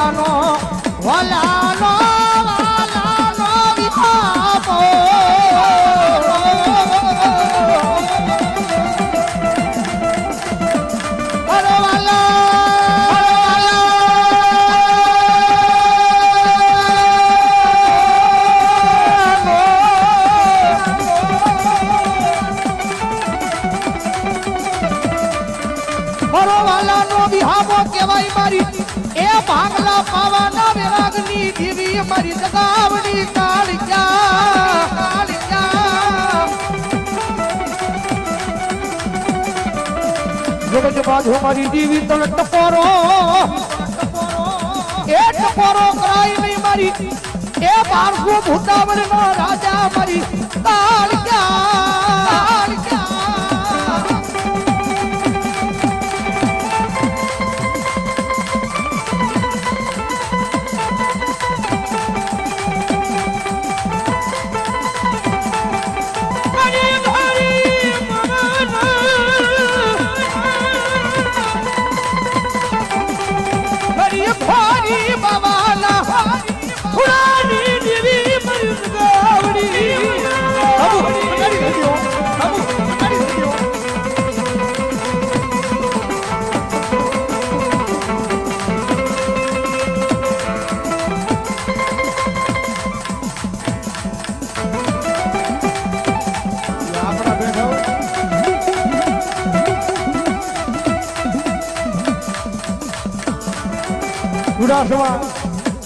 વાલાનો વાલાનો વાલાનો વિભાપો કેવાય મારી એ ભાગલા પાવાના વિરાગની દેવી મારી જગાવણી કાળિયા જગત બાજુ મારી દેવી તને ટપોરો એ ટપોરો કરાય નહીં મારી એ 1200 ભૂતાવરનો રાજા મારી કાળિયા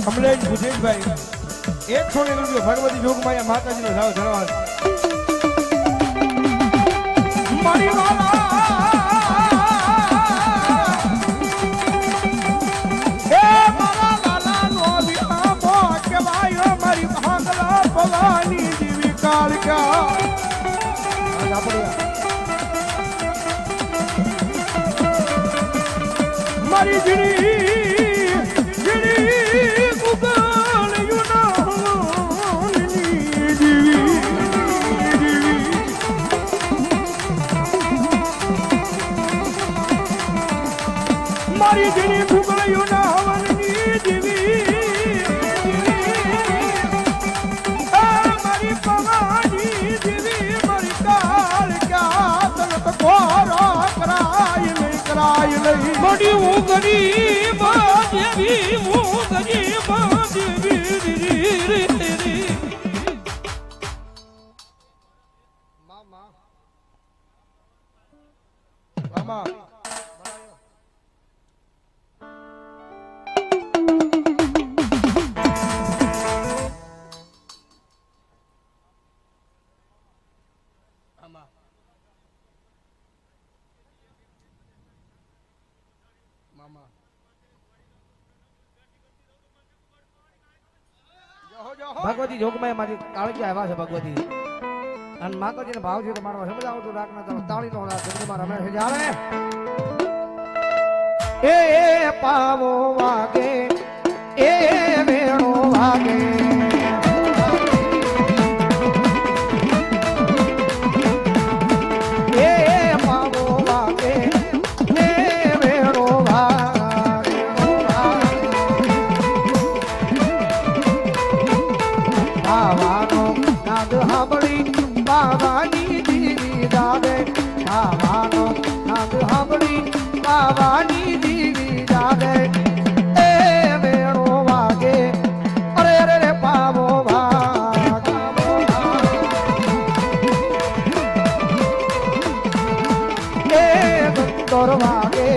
કમલેશ ભુજેશભાઈ 100 રૂપિયા ભગવતી જોગમાયા માતાજીનો ભાવ ધરવા મારી મારી ભાગલા ભવાની દેવી કાળિકા મારી જીણી મારી જીની ભૂગળ્યું ના હવનની દેવી મારી પવાની દેવી મારી કાળિકા તને તો ઘોરો કરાય લઈ મોડી ઊંઘની દેવી ઊંઘની દેવી મામા મામા ભગવતી જોગમાયા મારી કાળજી આવ્યા છે ભગવતી અને માતાજીને ભાવ છે મારવા સમજાવો તો રાખના તમે તાળીનો જગદમાં રમેશ જાવે એ પાવો વાગે એ વેણો વાગે બાવાની દીવી જાગે એ વેણો વાગે અરે રે પાવો વાગે એ ગંતર વાગે